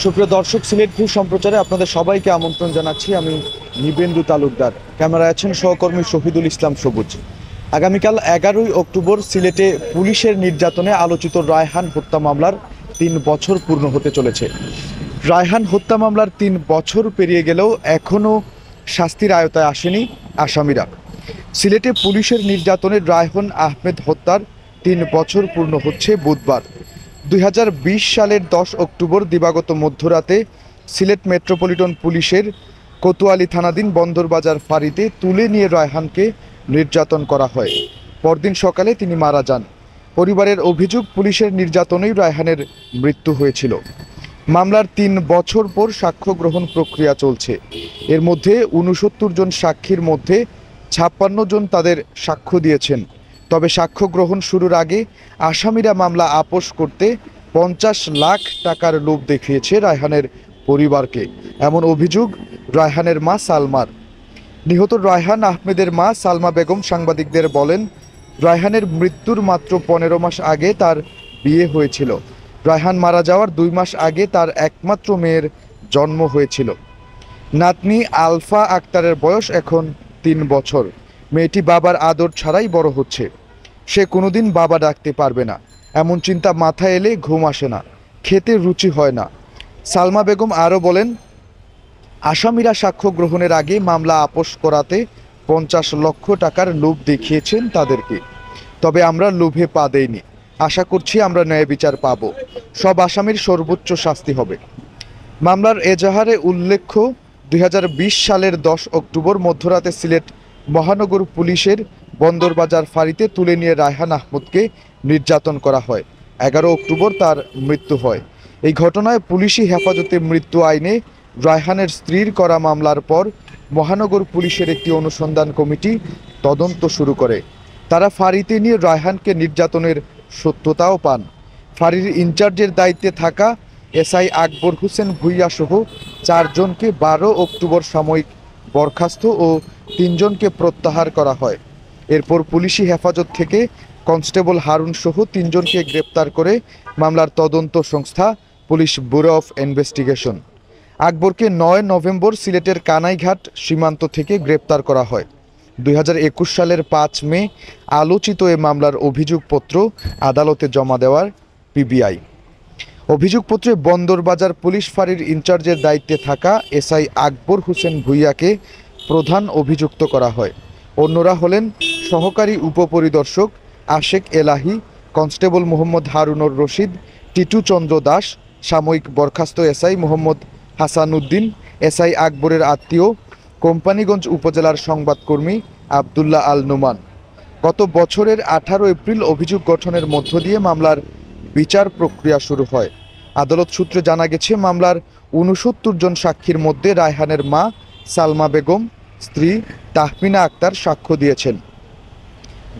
সুপ্রিয় দর্শক, সিলেট ভূ সম্প্রচারে আপনাদের সবাইকে আমন্ত্রণ জানাচ্ছি। আমি নিবেন্দু তালুকদার, ক্যামেরায় আছেন সহকর্মী শহীদুল ইসলাম সবুজ। আগামীকাল 11ই অক্টোবর সিলেটে পুলিশের নির্যাতনে আলোচিত রায়হান হত্যা মামলার 3 বছর পূর্ণ হতে চলেছে। রায়হান হত্যা মামলার 3 বছর পেরিয়ে গেলেও এখনও শাস্তির আওতায় আসেনি আসামিরা। সিলেটে পুলিশের নির্যাতনে রায়হান আহমেদ হত্যার 3 বছর পূর্ণ হচ্ছে বুধবার। 2020 সালের 10 অক্টোবর দিবাগত মধ্যরাতে সিলেট মেট্রোপলিটন পুলিশের কোতোয়ালি থানাধীন বন্দরবাজার ফাঁড়িতে তুলে নিয়ে রায়হানকে নির্যাতন করা হয়। পরদিন সকালে তিনি মারা যান। পরিবারের অভিযোগ, পুলিশের নির্যাতনেই রায়হানের মৃত্যু হয়েছিল। মামলার 3 বছর পর সাক্ষ্য গ্রহণ প্রক্রিয়া চলছে। এর মধ্যে 69 জন সাক্ষীর মধ্যে 56 জন তাদের সাক্ষ্য দিয়েছেন। তবে সাক্ষ্য গ্রহণ শুরুর আগে আসামিরা মামলা আপোস করতে 50 লাখ টাকার লোভ দেখিয়েছে রায়হানের পরিবারকে, এমন অভিযোগ রায়হানের মা সালমার। নিহত রায়হান আহমেদের মা সালমা বেগম সাংবাদিকদের বলেন, রায়হানের মৃত্যুর মাত্র 15 মাস আগে তার বিয়ে হয়েছিল। রায়হান মারা যাওয়ার 2 মাস আগে তার একমাত্র মেয়ের জন্ম হয়েছিল। নাতনি আলফা আক্তারের বয়স এখন 3 বছর। মেয়েটি বাবার আদর ছাড়াই বড় হচ্ছে। সে কোনোদিন বাবা ডাকতে পারবে না, এমন চিন্তা মাথায় এলে ঘুম আসে না, খেতে রুচি হয় না। সালমা বেগম আরও বলেন, আসামিরা সাক্ষ্য গ্রহণের আগে মামলা আপোস করাতে 50 লক্ষ টাকার লোভ দেখিয়েছেন তাদেরকে। তবে আমরা লোভে পা দেইনি। আশা করছি আমরা ন্যায় বিচার পাব। সব আসামির সর্বোচ্চ শাস্তি হবে। মামলার এজাহারে উল্লেখ্য, 2020 সালের 10 অক্টোবর মধ্যরাতে সিলেট মহানগর পুলিশের বন্দরবাজার ফাঁড়িতে তুলে নিয়ে রায়হান আহমদকে নির্যাতন করা হয়। 11 অক্টোবর তার মৃত্যু হয়। এই ঘটনায় পুলিশি হেফাজতে মৃত্যু আইনে রায়হানের স্ত্রীর করা মামলার পর মহানগর পুলিশের একটি অনুসন্ধান কমিটি তদন্ত শুরু করে। তারা ফাঁড়িতে নিয়ে রায়হানকে নির্যাতনের সত্যতাও পান। ফাঁড়ির ইনচার্জের দায়িত্বে থাকা এসআই আকবর হোসেন ভুইয়া সহ 4 জনকে 12 অক্টোবর সাময়িক বরখাস্ত ও 3 জনকে প্রত্যাহার করা হয়। এরপর পুলিশি হেফাজত থেকে কনস্টেবল হারুন সহ 3 জনকে গ্রেপ্তার করে মামলার তদন্ত সংস্থা পুলিশ ব্যুরো অফ ইনভেস্টিগেশন। আকবরকে 9 নভেম্বর সিলেটের কানাইঘাট সীমান্ত থেকে গ্রেপ্তার করা হয়। 2021 সালের 5 মে আলোচিত এ মামলার অভিযোগপত্র আদালতে জমা দেওয়ার পিবিআই। অভিযোগপত্রে বন্দরবাজার পুলিশ ফাঁড়ির ইনচার্জের দায়িত্বে থাকা এসআই আকবর হোসেন ভুইয়াকে প্রধান অভিযুক্ত করা হয়। অন্যরা হলেন সহকারী উপপরিদর্শক আশেক এলাহি, কনস্টেবল মোহাম্মদ হারুনুর রশিদ, টিটু চন্দ্র দাস, সাময়িক বরখাস্ত এসআই মোহাম্মদ হাসান উদ্দিন, এসআই আকবরের আত্মীয় কোম্পানিগঞ্জ উপজেলার সংবাদকর্মী আবদুল্লাহ আল নোমান। গত বছরের 18 এপ্রিল অভিযোগ গঠনের মধ্য দিয়ে মামলার বিচার প্রক্রিয়া শুরু হয়। আদালত সূত্রে জানা গেছে, মামলার 69 জন সাক্ষীর মধ্যে রায়হানের মা সালমা বেগম, স্ত্রী তাহমিনা আক্তার সাক্ষ্য দিয়েছেন।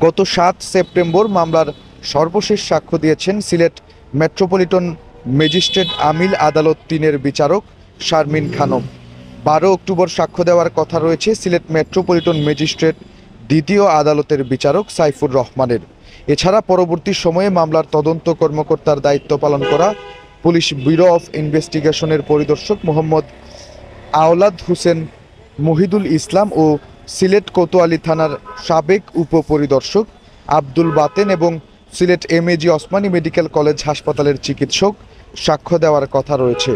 গত 7 সেপ্টেম্বর মামলার সর্বশেষ সাক্ষ্য দিয়েছেন সিলেট মেট্রোপলিটন ম্যাজিস্ট্রেট আমিল আদালত 3-এর বিচারক শারমিন খানম। 12 অক্টোবর সাক্ষ্য দেওয়ার কথা রয়েছে সিলেট মেট্রোপলিটন ম্যাজিস্ট্রেট 2য় আদালতের বিচারক সাইফুর রহমানের। এছাড়া পরবর্তী সময়ে মামলার তদন্ত কর্মকর্তার দায়িত্ব পালন করা পুলিশ ব্যুরো অফ ইনভেস্টিগেশনের পরিদর্শক মোহাম্মদ আওলাদ হোসেন মহিদুল ইসলাম ও সিলেট কোতোয়ালি থানার সাবেক উপপরিদর্শক আব্দুল বাতেন এবং Sylhet MAG Osmani medical college হাসপাতালের চিকিৎসক সাক্ষ্য দেওয়ার কথা রয়েছে।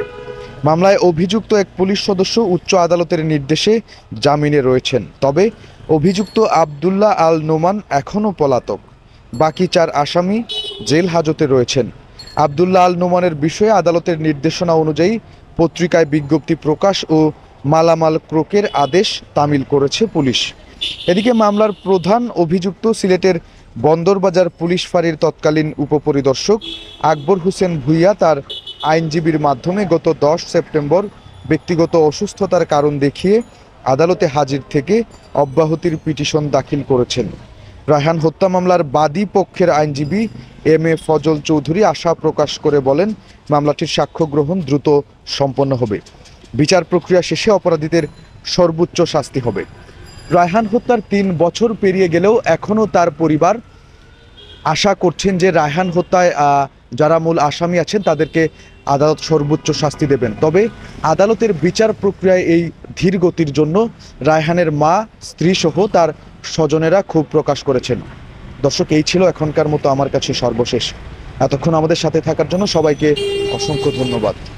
মামলায় অভিযুক্ত এক পুলিশ সদস্য উচ্চ আদালতের নির্দেশে জামিনে রয়েছেন। তবে অভিযুক্ত আবদুল্লাহ আল নোমান এখনও পলাতক। বাকি 4 আসামি জেল হাজতে রয়েছেন। আবদুল্লাহ আল নোমানের বিষয়ে আদালতের নির্দেশনা অনুযায়ী পত্রিকায় বিজ্ঞপ্তি প্রকাশ ও মালামাল ক্রোকের আদেশ তামিল করেছে পুলিশ। এদিকে মামলার প্রধান অভিযুক্ত সিলেটের বন্দরবাজার পুলিশ ফাঁড়ির তৎকালীন উপপরিদর্শক আকবর হোসেন ভুইয়া তার আইনজীবীর মাধ্যমে গত 10 সেপ্টেম্বর ব্যক্তিগত অসুস্থতার কারণ দেখিয়ে আদালতে হাজির থেকে অব্যাহতির পিটিশন দাখিল করেছেন। রায়হান হত্যা মামলার বাদী পক্ষের আইনজীবী এম.এ. ফজল চৌধুরী আশা প্রকাশ করে বলেন, মামলাটির সাক্ষ্য গ্রহণ দ্রুত সম্পন্ন হবে। বিচার প্রক্রিয়া শেষে অপরাধীদের সর্বোচ্চ শাস্তি হবে। রায়হান হত্যার 3 বছর পেরিয়ে গেলেও এখনও তার পরিবার আশা করছেন যে রায়হান হত্যায় যারা মূল আসামি আছেন তাদেরকে আদালত সর্বোচ্চ শাস্তি দেবেন। তবে আদালতের বিচার প্রক্রিয়ায় এই ধীর গতির জন্য রায়হানের মা, স্ত্রী সহ তার স্বজনেরা ক্ষোভ প্রকাশ করেছেন। দর্শক, এই ছিল এখনকার মতো আমার কাছে সর্বশেষ। এতক্ষণ আমাদের সাথে থাকার জন্য সবাইকে অসংখ্য ধন্যবাদ।